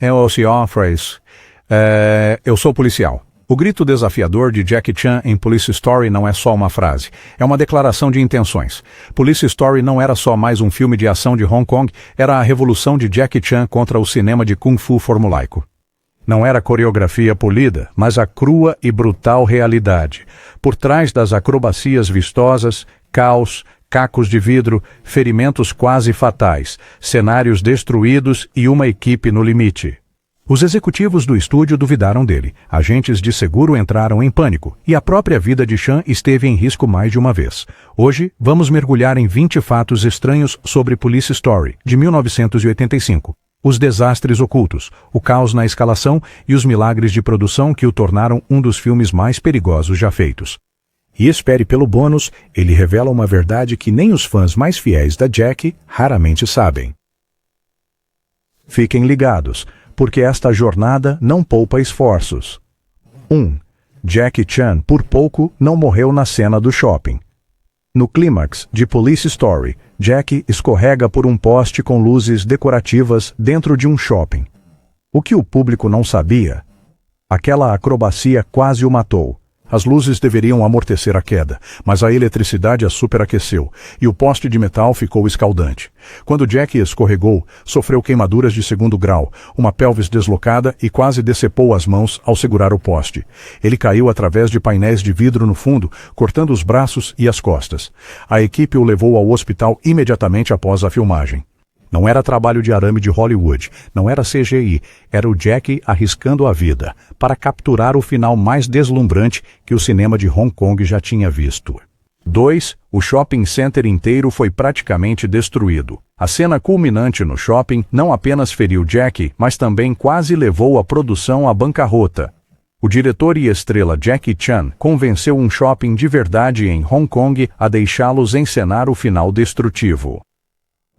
É o Sr. Phrase. Eu sou policial. O grito desafiador de Jackie Chan em Police Story não é só uma frase, é uma declaração de intenções. Police Story não era só mais um filme de ação de Hong Kong, era a revolução de Jackie Chan contra o cinema de Kung Fu formulaico. Não era coreografia polida, mas a crua e brutal realidade. Por trás das acrobacias vistosas, caos, cacos de vidro, ferimentos quase fatais, cenários destruídos e uma equipe no limite. Os executivos do estúdio duvidaram dele, agentes de seguro entraram em pânico e a própria vida de Chan esteve em risco mais de uma vez. Hoje, vamos mergulhar em 20 fatos estranhos sobre Police Story, de 1985. Os desastres ocultos, o caos na escalação e os milagres de produção que o tornaram um dos filmes mais perigosos já feitos. E espere pelo bônus, ele revela uma verdade que nem os fãs mais fiéis da Jackie raramente sabem. Fiquem ligados, porque esta jornada não poupa esforços. 1. Jackie Chan por pouco não morreu na cena do shopping. No clímax de Police Story, Jackie escorrega por um poste com luzes decorativas dentro de um shopping. O que o público não sabia? Aquela acrobacia quase o matou. As luzes deveriam amortecer a queda, mas a eletricidade a superaqueceu, e o poste de metal ficou escaldante. Quando Jackie escorregou, sofreu queimaduras de 2º grau, uma pelvis deslocada e quase decepou as mãos ao segurar o poste. Ele caiu através de painéis de vidro no fundo, cortando os braços e as costas. A equipe o levou ao hospital imediatamente após a filmagem. Não era trabalho de arame de Hollywood, não era CGI, era o Jackie arriscando a vida, para capturar o final mais deslumbrante que o cinema de Hong Kong já tinha visto. 2. O shopping center inteiro foi praticamente destruído. A cena culminante no shopping não apenas feriu Jackie, mas também quase levou a produção à bancarrota. O diretor e estrela Jackie Chan convenceu um shopping de verdade em Hong Kong a deixá-los encenar o final destrutivo.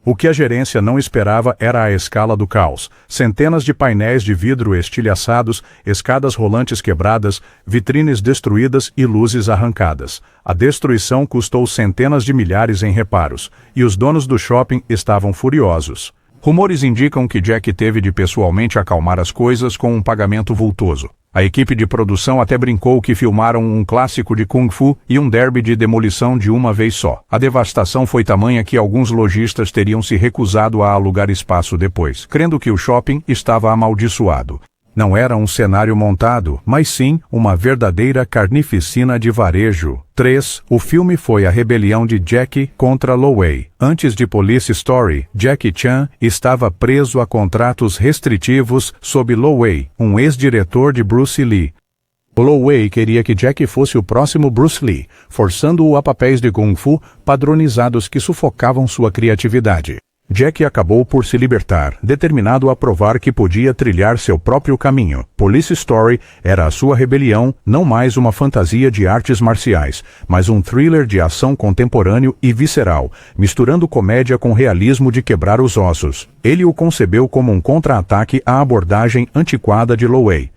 O que a gerência não esperava era a escala do caos. Centenas de painéis de vidro estilhaçados, escadas rolantes quebradas, vitrines destruídas e luzes arrancadas. A destruição custou centenas de milhares em reparos, e os donos do shopping estavam furiosos. Rumores indicam que Jackie teve de pessoalmente acalmar as coisas com um pagamento vultoso. A equipe de produção até brincou que filmaram um clássico de Kung Fu e um derby de demolição de uma vez só. A devastação foi tamanha que alguns lojistas teriam se recusado a alugar espaço depois, crendo que o shopping estava amaldiçoado. Não era um cenário montado, mas sim uma verdadeira carnificina de varejo. 3. O filme foi a rebelião de Jackie contra Lo Wei. Antes de Police Story, Jackie Chan estava preso a contratos restritivos sob Lo Wei, um ex-diretor de Bruce Lee. Lo Wei queria que Jackie fosse o próximo Bruce Lee, forçando-o a papéis de Kung Fu padronizados que sufocavam sua criatividade. Jackie acabou por se libertar, determinado a provar que podia trilhar seu próprio caminho. Police Story era a sua rebelião, não mais uma fantasia de artes marciais, mas um thriller de ação contemporâneo e visceral, misturando comédia com realismo de quebrar os ossos. Ele o concebeu como um contra-ataque à abordagem antiquada de Lo Wei.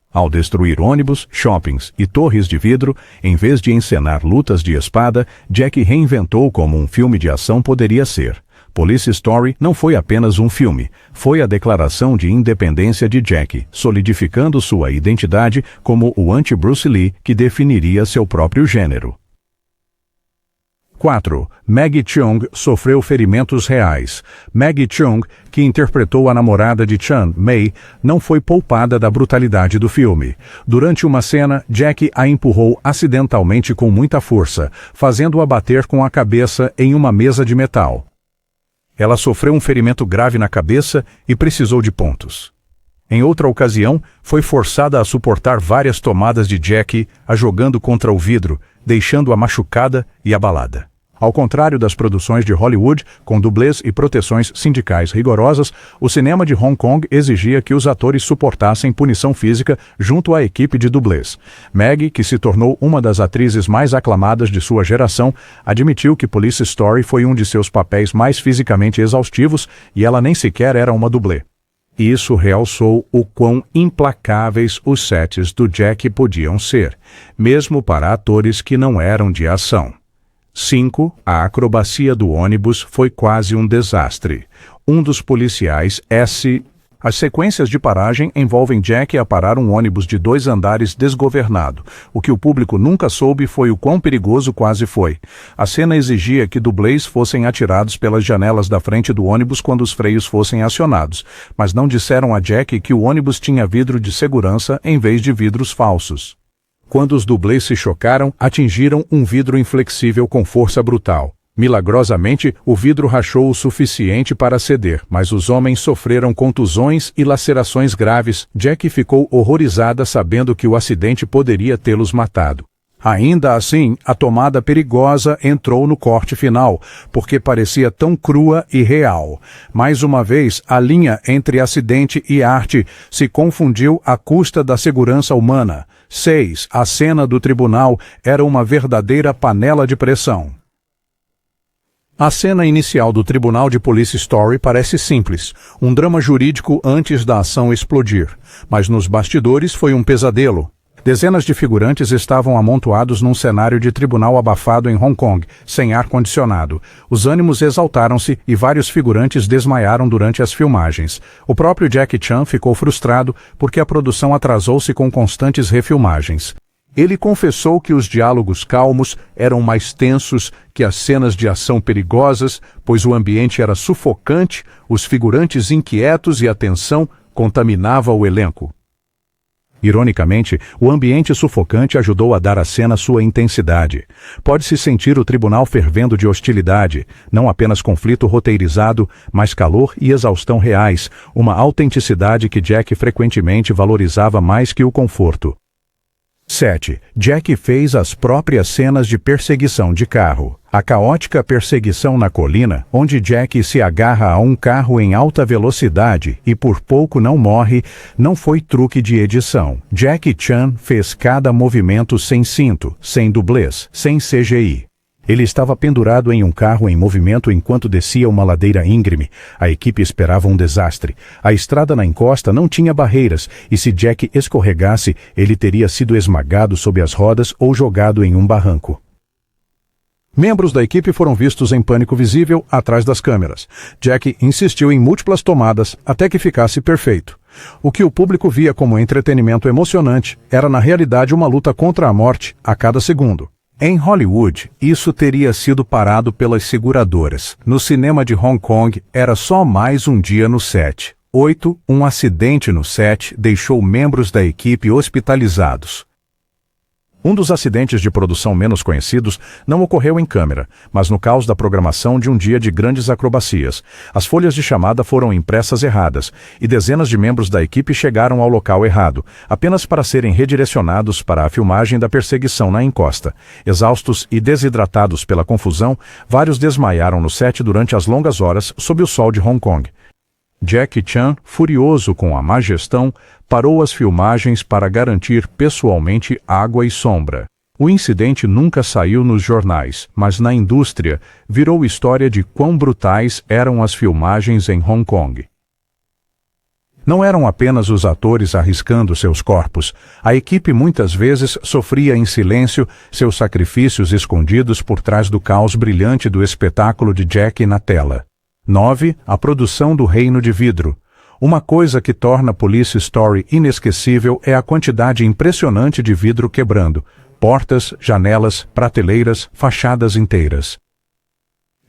Ao destruir ônibus, shoppings e torres de vidro, em vez de encenar lutas de espada, Jackie reinventou como um filme de ação poderia ser. Police Story não foi apenas um filme, foi a declaração de independência de Jackie, solidificando sua identidade como o anti-Bruce Lee que definiria seu próprio gênero. 4. Maggie Cheung sofreu ferimentos reais. Maggie Cheung, que interpretou a namorada de Chan, Mei, não foi poupada da brutalidade do filme. Durante uma cena, Jackie a empurrou acidentalmente com muita força, fazendo-a bater com a cabeça em uma mesa de metal. Ela sofreu um ferimento grave na cabeça e precisou de pontos. Em outra ocasião, foi forçada a suportar várias tomadas de Jackie a jogando contra o vidro, deixando-a machucada e abalada. Ao contrário das produções de Hollywood, com dublês e proteções sindicais rigorosas, o cinema de Hong Kong exigia que os atores suportassem punição física junto à equipe de dublês. Maggie, que se tornou uma das atrizes mais aclamadas de sua geração, admitiu que Police Story foi um de seus papéis mais fisicamente exaustivos e ela nem sequer era uma dublê. Isso realçou o quão implacáveis os sets do Jackie podiam ser, mesmo para atores que não eram de ação. 5. A acrobacia do ônibus foi quase um desastre. Um dos policiais, As sequências de paragem envolvem Jack a parar um ônibus de 2 andares desgovernado. O que o público nunca soube foi o quão perigoso quase foi. A cena exigia que dublês fossem atirados pelas janelas da frente do ônibus quando os freios fossem acionados, mas não disseram a Jack que o ônibus tinha vidro de segurança em vez de vidros falsos. Quando os dublês se chocaram, atingiram um vidro inflexível com força brutal. Milagrosamente, o vidro rachou o suficiente para ceder, mas os homens sofreram contusões e lacerações graves. Jack ficou horrorizada sabendo que o acidente poderia tê-los matado. Ainda assim, a tomada perigosa entrou no corte final, porque parecia tão crua e real. Mais uma vez, a linha entre acidente e arte se confundiu à custa da segurança humana. 6. A cena do tribunal era uma verdadeira panela de pressão. A cena inicial do Tribunal de Police Story parece simples, um drama jurídico antes da ação explodir. Mas nos bastidores foi um pesadelo. Dezenas de figurantes estavam amontoados num cenário de tribunal abafado em Hong Kong, sem ar-condicionado. Os ânimos exaltaram-se e vários figurantes desmaiaram durante as filmagens. O próprio Jackie Chan ficou frustrado porque a produção atrasou-se com constantes refilmagens. Ele confessou que os diálogos calmos eram mais tensos que as cenas de ação perigosas, pois o ambiente era sufocante, os figurantes inquietos e a tensão contaminava o elenco. Ironicamente, o ambiente sufocante ajudou a dar à cena sua intensidade. Pode-se sentir o tribunal fervendo de hostilidade, não apenas conflito roteirizado, mas calor e exaustão reais, uma autenticidade que Jack frequentemente valorizava mais que o conforto. 7. Jack fez as próprias cenas de perseguição de carro. A caótica perseguição na colina, onde Jack se agarra a um carro em alta velocidade e por pouco não morre, não foi truque de edição. Jackie Chan fez cada movimento sem cinto, sem dublês, sem CGI. Ele estava pendurado em um carro em movimento enquanto descia uma ladeira íngreme. A equipe esperava um desastre. A estrada na encosta não tinha barreiras, e se Jack escorregasse, ele teria sido esmagado sob as rodas ou jogado em um barranco. Membros da equipe foram vistos em pânico visível atrás das câmeras. Jack insistiu em múltiplas tomadas até que ficasse perfeito. O que o público via como entretenimento emocionante era na realidade uma luta contra a morte a cada segundo. Em Hollywood, isso teria sido parado pelas seguradoras. No cinema de Hong Kong, era só mais um dia no set. 8. Um acidente no set deixou membros da equipe hospitalizados. Um dos acidentes de produção menos conhecidos não ocorreu em câmera, mas no caos da programação de um dia de grandes acrobacias. As folhas de chamada foram impressas erradas, e dezenas de membros da equipe chegaram ao local errado, apenas para serem redirecionados para a filmagem da perseguição na encosta. Exaustos e desidratados pela confusão, vários desmaiaram no set durante as longas horas sob o sol de Hong Kong. Jackie Chan, furioso com a má gestão, parou as filmagens para garantir pessoalmente água e sombra. O incidente nunca saiu nos jornais, mas na indústria virou história de quão brutais eram as filmagens em Hong Kong. Não eram apenas os atores arriscando seus corpos. A equipe muitas vezes sofria em silêncio seus sacrifícios escondidos por trás do caos brilhante do espetáculo de Jack na tela. 9. A produção do Reino de Vidro. Uma coisa que torna Police Story inesquecível é a quantidade impressionante de vidro quebrando. Portas, janelas, prateleiras, fachadas inteiras.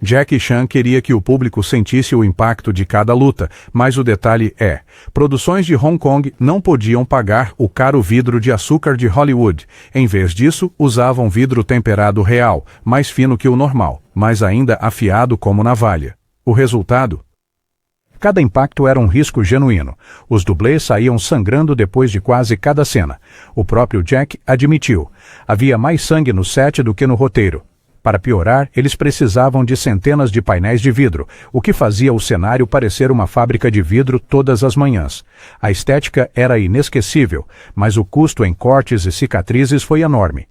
Jackie Chan queria que o público sentisse o impacto de cada luta, mas o detalhe é, produções de Hong Kong não podiam pagar o caro vidro de açúcar de Hollywood. Em vez disso, usavam vidro temperado real, mais fino que o normal, mas ainda afiado como navalha. O resultado? Cada impacto era um risco genuíno. Os dublês saíam sangrando depois de quase cada cena. O próprio Jack admitiu. Havia mais sangue no set do que no roteiro. Para piorar, eles precisavam de centenas de painéis de vidro, o que fazia o cenário parecer uma fábrica de vidro todas as manhãs. A estética era inesquecível, mas o custo em cortes e cicatrizes foi enorme.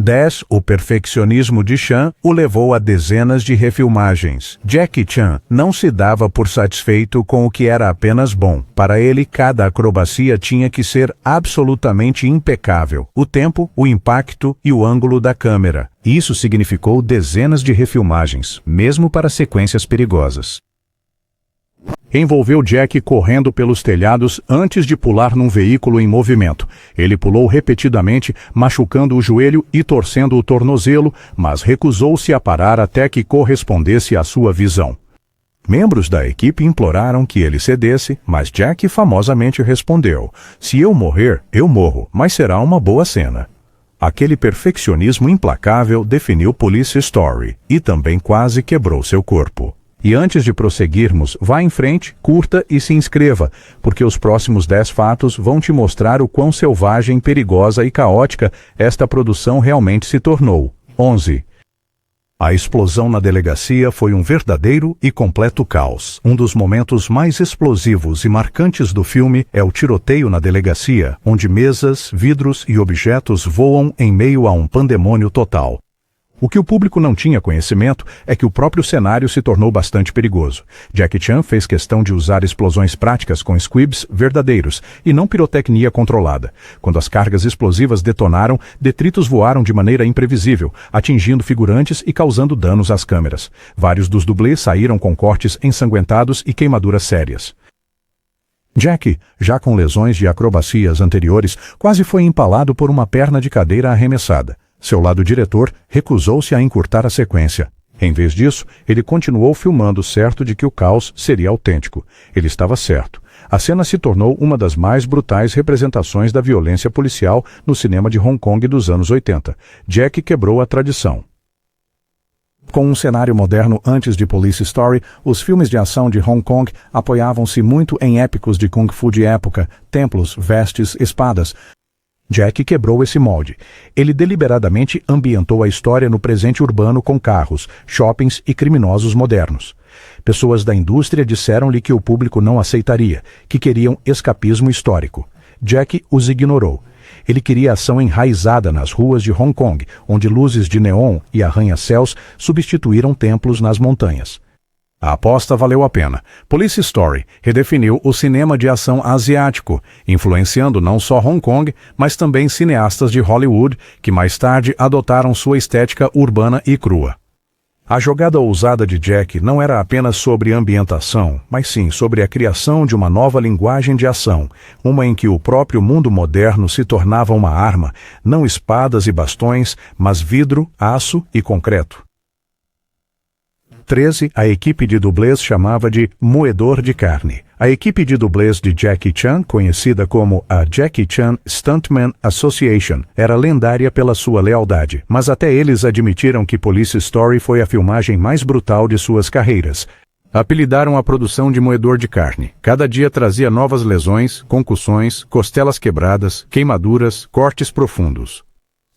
10. O perfeccionismo de Chan o levou a dezenas de refilmagens. Jackie Chan não se dava por satisfeito com o que era apenas bom. Para ele, cada acrobacia tinha que ser absolutamente impecável. O tempo, o impacto e o ângulo da câmera. Isso significou dezenas de refilmagens, mesmo para sequências perigosas. Envolveu Jack correndo pelos telhados antes de pular num veículo em movimento. Ele pulou repetidamente, machucando o joelho e torcendo o tornozelo, mas recusou-se a parar até que correspondesse à sua visão. Membros da equipe imploraram que ele cedesse, mas Jack famosamente respondeu: "Se eu morrer, eu morro, mas será uma boa cena." Aquele perfeccionismo implacável definiu Police Story e também quase quebrou seu corpo. E antes de prosseguirmos, vá em frente, curta e se inscreva, porque os próximos 10 fatos vão te mostrar o quão selvagem, perigosa e caótica esta produção realmente se tornou. 11. A explosão na delegacia foi um verdadeiro e completo caos. Um dos momentos mais explosivos e marcantes do filme é o tiroteio na delegacia, onde mesas, vidros e objetos voam em meio a um pandemônio total. O que o público não tinha conhecimento é que o próprio cenário se tornou bastante perigoso. Jackie Chan fez questão de usar explosões práticas com squibs verdadeiros e não pirotecnia controlada. Quando as cargas explosivas detonaram, detritos voaram de maneira imprevisível, atingindo figurantes e causando danos às câmeras. Vários dos dublês saíram com cortes ensanguentados e queimaduras sérias. Jack, já com lesões de acrobacias anteriores, quase foi empalado por uma perna de cadeira arremessada. Seu lado diretor recusou-se a encurtar a sequência. Em vez disso, ele continuou filmando, certo de que o caos seria autêntico. Ele estava certo. A cena se tornou uma das mais brutais representações da violência policial no cinema de Hong Kong dos anos 80. Jack quebrou a tradição. Com um cenário moderno antes de Police Story, os filmes de ação de Hong Kong apoiavam-se muito em épicos de Kung Fu de época, templos, vestes, espadas. Jack quebrou esse molde. Ele deliberadamente ambientou a história no presente urbano com carros, shoppings e criminosos modernos. Pessoas da indústria disseram-lhe que o público não aceitaria, que queriam escapismo histórico. Jack os ignorou. Ele queria ação enraizada nas ruas de Hong Kong, onde luzes de neon e arranha-céus substituíram templos nas montanhas. A aposta valeu a pena. Police Story redefiniu o cinema de ação asiático, influenciando não só Hong Kong, mas também cineastas de Hollywood, que mais tarde adotaram sua estética urbana e crua. A jogada ousada de Jack não era apenas sobre ambientação, mas sim sobre a criação de uma nova linguagem de ação, uma em que o próprio mundo moderno se tornava uma arma, não espadas e bastões, mas vidro, aço e concreto. 13, a equipe de dublês chamava de moedor de carne. A equipe de dublês de Jackie Chan, conhecida como a Jackie Chan Stuntman Association, era lendária pela sua lealdade, mas até eles admitiram que Police Story foi a filmagem mais brutal de suas carreiras. Apelidaram a produção de moedor de carne. Cada dia trazia novas lesões, concussões, costelas quebradas, queimaduras, cortes profundos.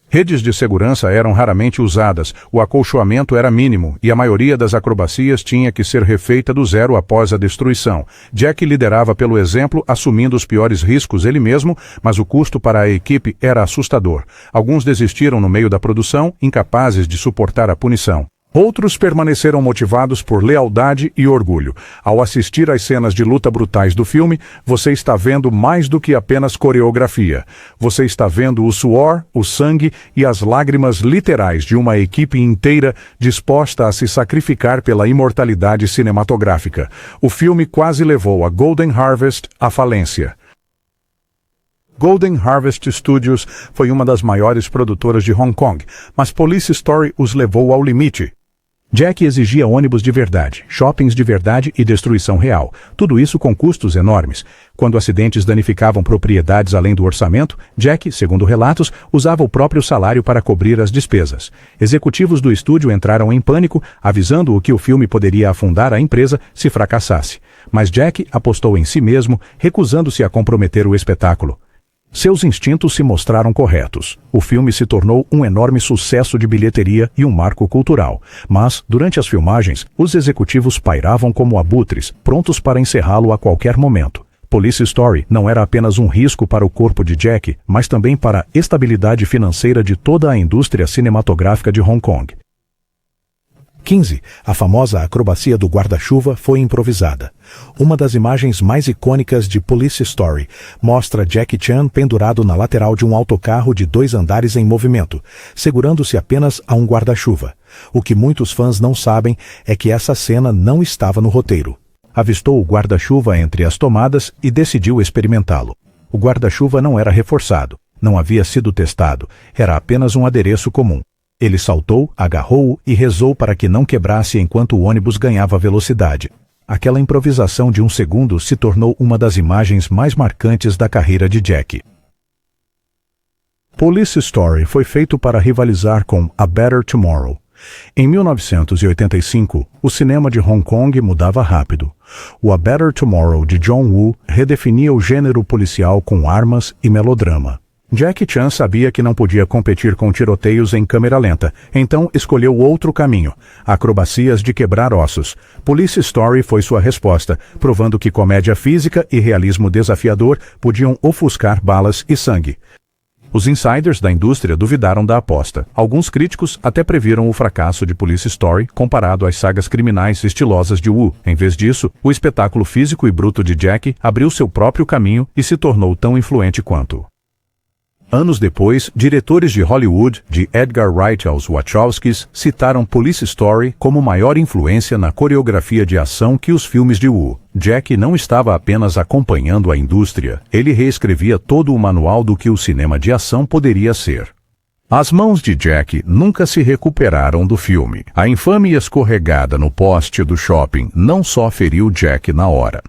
Redes de segurança eram raramente usadas, o acolchoamento era mínimo e a maioria das acrobacias tinha que ser refeita do zero após a destruição. Jack liderava pelo exemplo, assumindo os piores riscos ele mesmo, mas o custo para a equipe era assustador. Alguns desistiram no meio da produção, incapazes de suportar a punição. Outros permaneceram motivados por lealdade e orgulho. Ao assistir às cenas de luta brutais do filme, você está vendo mais do que apenas coreografia. Você está vendo o suor, o sangue e as lágrimas literais de uma equipe inteira disposta a se sacrificar pela imortalidade cinematográfica. O filme quase levou a Golden Harvest à falência. Golden Harvest Studios foi uma das maiores produtoras de Hong Kong, mas Police Story os levou ao limite. Jack exigia ônibus de verdade, shoppings de verdade e destruição real. Tudo isso com custos enormes. Quando acidentes danificavam propriedades além do orçamento, Jack, segundo relatos, usava o próprio salário para cobrir as despesas. Executivos do estúdio entraram em pânico, avisando-o que o filme poderia afundar a empresa se fracassasse. Mas Jack apostou em si mesmo, recusando-se a comprometer o espetáculo. Seus instintos se mostraram corretos. O filme se tornou um enorme sucesso de bilheteria e um marco cultural. Mas, durante as filmagens, os executivos pairavam como abutres, prontos para encerrá-lo a qualquer momento. Police Story não era apenas um risco para o corpo de Jack, mas também para a estabilidade financeira de toda a indústria cinematográfica de Hong Kong. 15. A famosa acrobacia do guarda-chuva foi improvisada. Uma das imagens mais icônicas de Police Story mostra Jackie Chan pendurado na lateral de um autocarro de 2 andares em movimento, segurando-se apenas a um guarda-chuva. O que muitos fãs não sabem é que essa cena não estava no roteiro. Avistou o guarda-chuva entre as tomadas e decidiu experimentá-lo. O guarda-chuva não era reforçado, não havia sido testado, era apenas um adereço comum. Ele saltou, agarrou-o e rezou para que não quebrasse enquanto o ônibus ganhava velocidade. Aquela improvisação de um segundo se tornou uma das imagens mais marcantes da carreira de Jack. Police Story foi feito para rivalizar com A Better Tomorrow. Em 1985, o cinema de Hong Kong mudava rápido. O A Better Tomorrow de John Woo redefinia o gênero policial com armas e melodrama. Jackie Chan sabia que não podia competir com tiroteios em câmera lenta, então escolheu outro caminho, acrobacias de quebrar ossos. Police Story foi sua resposta, provando que comédia física e realismo desafiador podiam ofuscar balas e sangue. Os insiders da indústria duvidaram da aposta. Alguns críticos até previram o fracasso de Police Story comparado às sagas criminais estilosas de Woo. Em vez disso, o espetáculo físico e bruto de Jack abriu seu próprio caminho e se tornou tão influente quanto. Anos depois, diretores de Hollywood, de Edgar Wright aos Wachowskis, citaram Police Story como maior influência na coreografia de ação que os filmes de Woo. Jack não estava apenas acompanhando a indústria, ele reescrevia todo o manual do que o cinema de ação poderia ser. As mãos de Jack nunca se recuperaram do filme. A infame escorregada no poste do shopping não só feriu Jack na hora.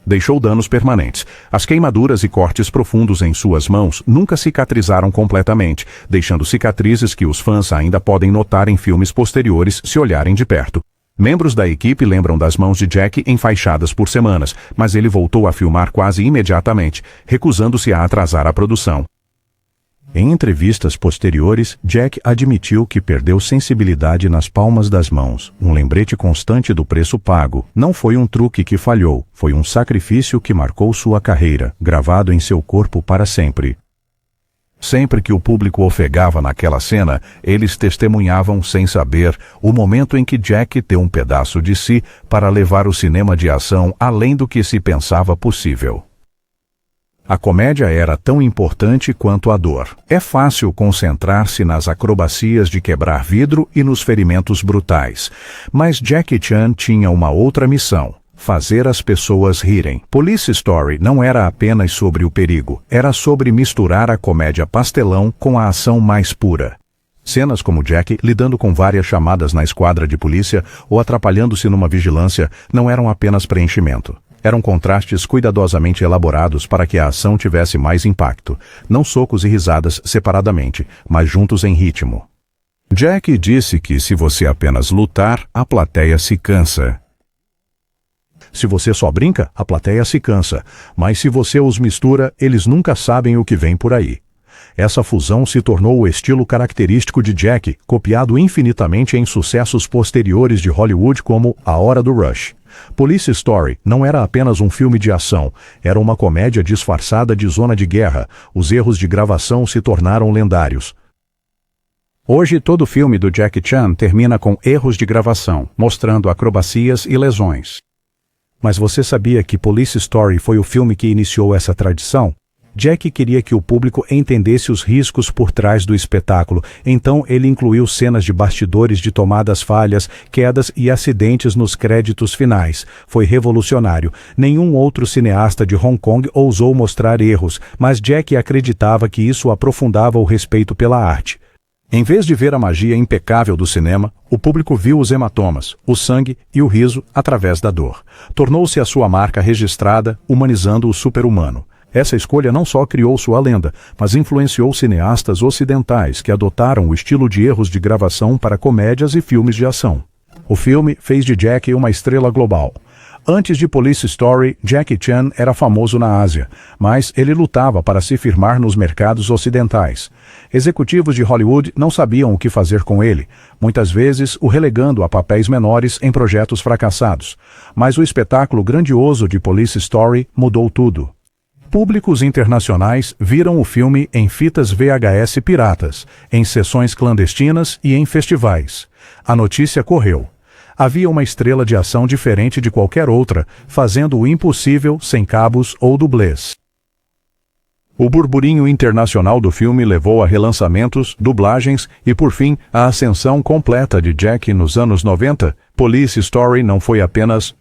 Deixou danos permanentes. As queimaduras e cortes profundos em suas mãos nunca cicatrizaram completamente, deixando cicatrizes que os fãs ainda podem notar em filmes posteriores se olharem de perto. Membros da equipe lembram das mãos de Jack enfaixadas por semanas, mas ele voltou a filmar quase imediatamente, recusando-se a atrasar a produção. Em entrevistas posteriores, Jack admitiu que perdeu sensibilidade nas palmas das mãos, um lembrete constante do preço pago. Não foi um truque que falhou, foi um sacrifício que marcou sua carreira, gravado em seu corpo para sempre. Sempre que o público ofegava naquela cena, eles testemunhavam sem saber o momento em que Jack deu um pedaço de si para levar o cinema de ação além do que se pensava possível. A comédia era tão importante quanto a dor. É fácil concentrar-se nas acrobacias de quebrar vidro e nos ferimentos brutais. Mas Jackie Chan tinha uma outra missão: fazer as pessoas rirem. Police Story não era apenas sobre o perigo, era sobre misturar a comédia pastelão com a ação mais pura. Cenas como Jack lidando com várias chamadas na esquadra de polícia ou atrapalhando-se numa vigilância não eram apenas preenchimento. Eram contrastes cuidadosamente elaborados para que a ação tivesse mais impacto, não socos e risadas separadamente, mas juntos em ritmo. Jack disse que se você apenas lutar, a plateia se cansa. Se você só brinca, a plateia se cansa, mas se você os mistura, eles nunca sabem o que vem por aí. Essa fusão se tornou o estilo característico de Jack, copiado infinitamente em sucessos posteriores de Hollywood como A Hora do Rush. Police Story não era apenas um filme de ação, era uma comédia disfarçada de zona de guerra. Os erros de gravação se tornaram lendários. Hoje, todo filme do Jackie Chan termina com erros de gravação, mostrando acrobacias e lesões. Mas você sabia que Police Story foi o filme que iniciou essa tradição? Jack queria que o público entendesse os riscos por trás do espetáculo, então ele incluiu cenas de bastidores de tomadas falhas, quedas e acidentes nos créditos finais. Foi revolucionário. Nenhum outro cineasta de Hong Kong ousou mostrar erros, mas Jack acreditava que isso aprofundava o respeito pela arte. Em vez de ver a magia impecável do cinema, o público viu os hematomas, o sangue e o riso através da dor. Tornou-se a sua marca registrada, humanizando o super-humano. Essa escolha não só criou sua lenda, mas influenciou cineastas ocidentais que adotaram o estilo de erros de gravação para comédias e filmes de ação. O filme fez de Jack uma estrela global. Antes de Police Story, Jackie Chan era famoso na Ásia, mas ele lutava para se firmar nos mercados ocidentais. Executivos de Hollywood não sabiam o que fazer com ele, muitas vezes o relegando a papéis menores em projetos fracassados. Mas o espetáculo grandioso de Police Story mudou tudo. Públicos internacionais viram o filme em fitas VHS piratas, em sessões clandestinas e em festivais. A notícia correu. Havia uma estrela de ação diferente de qualquer outra, fazendo o impossível sem cabos ou dublês. O burburinho internacional do filme levou a relançamentos, dublagens e, por fim, a ascensão completa de Jack nos anos 90. Police Story não foi apenas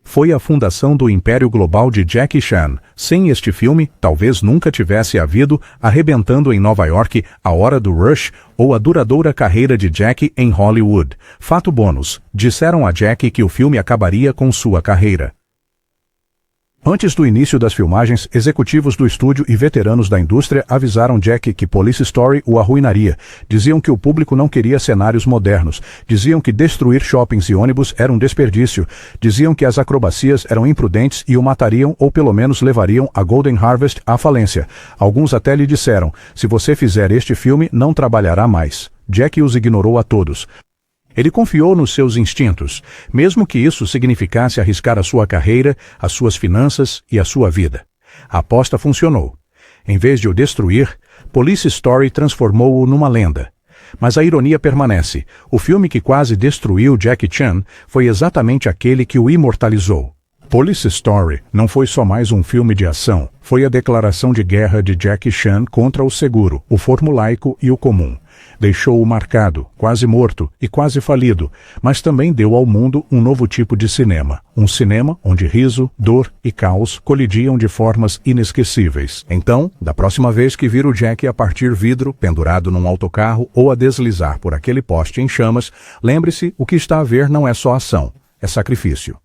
Foi a fundação do império global de Jackie Chan. Sem este filme, talvez nunca tivesse havido Arrebentando em Nova York, A Hora do Rush ou a duradoura carreira de Jackie em Hollywood. Fato bônus: disseram a Jackie que o filme acabaria com sua carreira. Antes do início das filmagens, executivos do estúdio e veteranos da indústria avisaram Jackie que Police Story o arruinaria. Diziam que o público não queria cenários modernos. Diziam que destruir shoppings e ônibus era um desperdício. Diziam que as acrobacias eram imprudentes e o matariam ou pelo menos levariam a Golden Harvest à falência. Alguns até lhe disseram: se você fizer este filme, não trabalhará mais. Jackie os ignorou a todos. Ele confiou nos seus instintos, mesmo que isso significasse arriscar a sua carreira, as suas finanças e a sua vida. A aposta funcionou. Em vez de o destruir, Police Story transformou-o numa lenda. Mas a ironia permanece. O filme que quase destruiu Jackie Chan foi exatamente aquele que o imortalizou. Police Story não foi só mais um filme de ação, foi a declaração de guerra de Jackie Chan contra o seguro, o formulaico e o comum. Deixou-o marcado, quase morto e quase falido, mas também deu ao mundo um novo tipo de cinema. Um cinema onde riso, dor e caos colidiam de formas inesquecíveis. Então, da próxima vez que vir o Jackie a partir vidro, pendurado num autocarro ou a deslizar por aquele poste em chamas, lembre-se: o que está a ver não é só ação, é sacrifício.